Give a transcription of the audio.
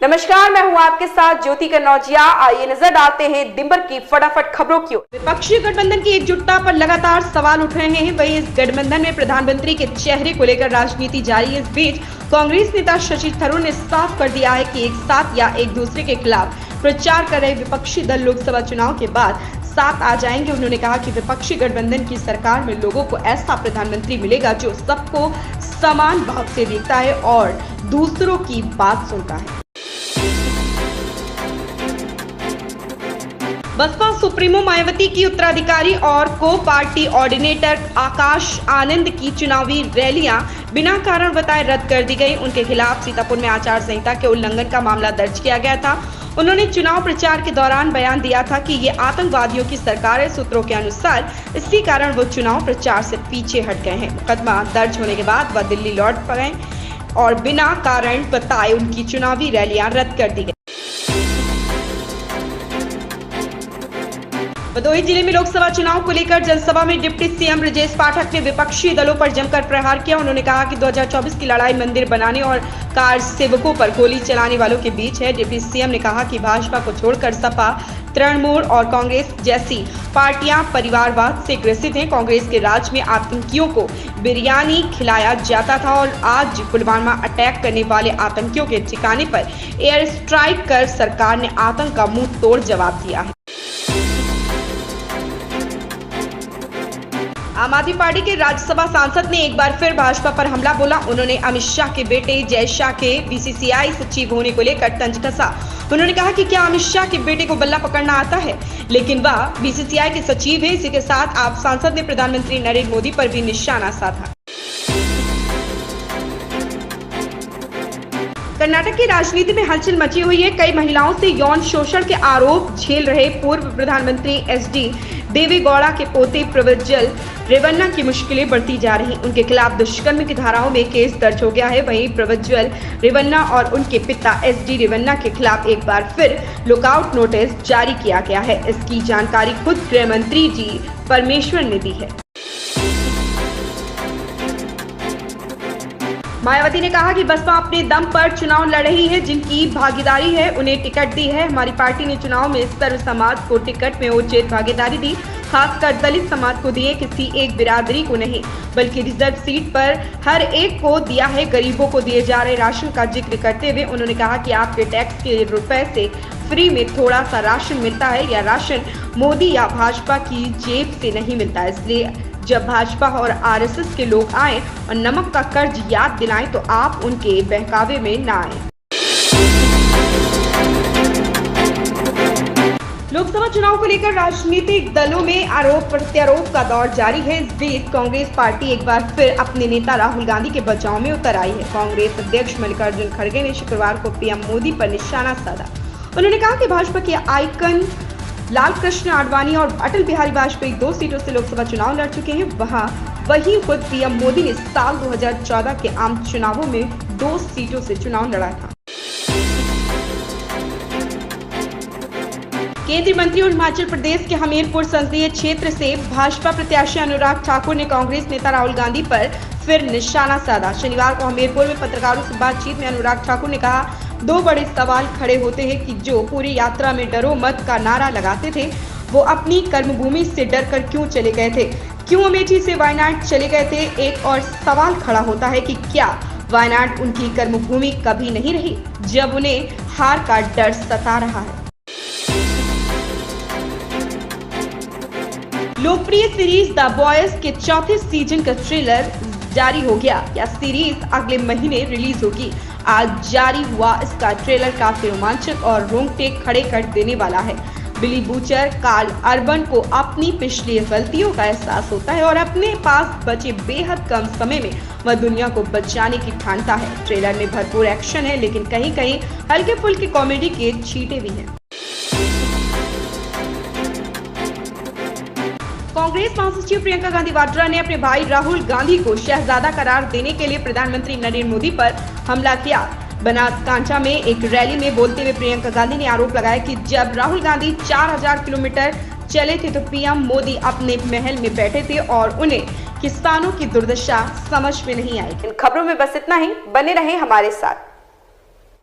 नमस्कार, मैं हूं आपके साथ ज्योति कन्नौजिया। आइए नजर डालते हैं दिन भर की फटाफट खबरों की ओर। विपक्षी गठबंधन की एकजुटता पर लगातार सवाल उठ रहे हैं। वहीं इस गठबंधन में प्रधानमंत्री के चेहरे को लेकर राजनीति जारी है। इस बीच कांग्रेस नेता शशि थरूर ने साफ कर दिया है कि एक साथ या एक दूसरे के खिलाफ प्रचार कर रहे विपक्षी दल लोकसभा चुनाव के बाद साथ आ जाएंगे। उन्होंने कहा कि विपक्षी गठबंधन की सरकार में लोगों को ऐसा प्रधानमंत्री मिलेगा जो सबको समान भाव से देखता है और दूसरों की बात सुनता है। बसपा सुप्रीमो मायावती की उत्तराधिकारी और को पार्टी ऑर्डिनेटर आकाश आनंद की चुनावी रैलियां बिना कारण बताए रद्द कर दी गई। उनके खिलाफ सीतापुर में आचार संहिता के उल्लंघन का मामला दर्ज किया गया था। उन्होंने चुनाव प्रचार के दौरान बयान दिया था कि ये आतंकवादियों की सरकार है। सूत्रों के अनुसार इसी कारण वो चुनाव प्रचार से पीछे हट गए हैं। मुकदमा दर्ज होने के बाद वह दिल्ली लौट गए और बिना कारण बताए उनकी चुनावी रैलियां रद्द कर दी गई। भदोही जिले में लोकसभा चुनाव को लेकर जनसभा में डिप्टी सीएम ब्रजेश पाठक ने विपक्षी दलों पर जमकर प्रहार किया। उन्होंने कहा कि 2024 की लड़ाई मंदिर बनाने और कार सेवकों पर गोली चलाने वालों के बीच है। डिप्टी सीएम ने कहा कि भाजपा को छोड़कर सपा, तृणमूल और कांग्रेस जैसी पार्टियां परिवारवाद से ग्रसित हैं। कांग्रेस के राज में आतंकियों को बिरयानी खिलाया जाता था और आज पुलवामा अटैक करने वाले आतंकियों के ठिकाने पर एयर स्ट्राइक कर सरकार ने आतंक का मुंह तोड़ जवाब दिया है। आम आदमी पार्टी के राज्यसभा सांसद ने एक बार फिर भाजपा पर हमला बोला। उन्होंने अमित शाह के बेटे जय शाह के बीसीसीआई सचिव होने को लेकर तंज कसा। उन्होंने कहा कि क्या अमित शाह के बेटे को बल्ला पकड़ना आता है, लेकिन वह बीसीसीआई के सचिव है। इसी के साथ आप सांसद ने प्रधानमंत्री नरेंद्र मोदी पर भी निशाना साधा। कर्नाटक की राजनीति में हलचल मची हुई है। कई महिलाओं से यौन शोषण के आरोप झेल रहे पूर्व प्रधानमंत्री एचडी देवेगौड़ा के पोते प्रज्वल रेवन्ना की मुश्किलें बढ़ती जा रही। उनके खिलाफ दुष्कर्म की धाराओं में केस दर्ज हो गया है। वहीं प्रज्वल रेवन्ना और उनके पिता एचडी रेवन्ना के खिलाफ एक बार फिर लुकआउट नोटिस जारी किया गया है। इसकी जानकारी खुद गृह मंत्री जी परमेश्वर ने दी है। मायावती ने कहा कि बसपा अपने दम पर चुनाव लड़ रही है। जिनकी भागीदारी है उन्हें टिकट दी है। हमारी पार्टी ने चुनाव में सर्व समाज को टिकट में उचित भागीदारी दी, खासकर दलित समाज को दिए, किसी एक बिरादरी को नहीं, बल्कि रिजर्व सीट पर हर एक को दिया है। गरीबों को दिए जा रहे राशन का जिक्र करते हुए उन्होंने कहा कि आपके टैक्स के रुपए से फ्री में थोड़ा सा राशन मिलता है। या राशन मोदी या भाजपा की जेब से नहीं मिलता। इसलिए जब भाजपा और आरएसएस के लोग आए और नमक का कर्ज याद दिलाएं तो आप उनके बहकावे में ना आए। लोकसभा चुनाव को लेकर राजनीतिक दलों में आरोप प्रत्यारोप का दौर जारी है। इस बीच कांग्रेस पार्टी एक बार फिर अपने नेता राहुल गांधी के बचाव में उतर आई है। कांग्रेस अध्यक्ष मल्लिकार्जुन खड़गे ने शुक्रवार को पीएम मोदी पर निशाना साधा। उन्होंने कहा कि भाजपा के आइकन लाल कृष्ण आडवाणी और अटल बिहारी वाजपेयी 2 सीटों से लोकसभा चुनाव लड़ चुके हैं। वहीं खुद पीएम मोदी ने साल 2014 के आम चुनावों में 2 सीटों से चुनाव लड़ा था। केंद्रीय मंत्री और हिमाचल प्रदेश के हमीरपुर संसदीय क्षेत्र से भाजपा प्रत्याशी अनुराग ठाकुर ने कांग्रेस नेता राहुल गांधी पर फिर निशाना साधा। शनिवार को हमीरपुर में पत्रकारों से बातचीत में अनुराग ठाकुर ने कहा, 2 बड़े सवाल खड़े होते हैं कि जो पूरी यात्रा में डरो मत का नारा लगाते थे वो अपनी कर्मभूमि से डरकर क्यों चले गए थे, क्यों अमेठी से वायनाड चले गए थे। एक और सवाल खड़ा होता है कि क्या वायनाड उनकी कर्मभूमि कभी नहीं रही जब उन्हें हार का डर सता रहा है। लोकप्रिय सीरीज द बॉयज के 4थे सीजन का ट्रेलर जारी हो गया। यह सीरीज अगले महीने रिलीज होगी। आज जारी हुआ इसका ट्रेलर काफी रोमांचक और रोंगटे खड़े कर देने वाला है। बिली बूचर कार्ल अर्बन को अपनी पिछली गलतियों का एहसास होता है और अपने पास बचे बेहद कम समय में वह दुनिया को बचाने की ठानता है। ट्रेलर में भरपूर एक्शन है, लेकिन कहीं कहीं हल्के फुल्के कॉमेडी के छींटे भी हैं। कांग्रेस महासचिव प्रियंका गांधी वाड्रा ने अपने भाई राहुल गांधी को शहजादा करार देने के लिए प्रधानमंत्री नरेंद्र मोदी पर हमला किया। बनासकांठा में एक रैली में बोलते हुए प्रियंका गांधी ने आरोप लगाया कि जब राहुल गांधी 4000 किलोमीटर चले थे तो पीएम मोदी अपने महल में बैठे थे और उन्हें किसानों की दुर्दशा समझ में नहीं आई। इन खबरों में बस इतना ही। बने रहें हमारे साथ।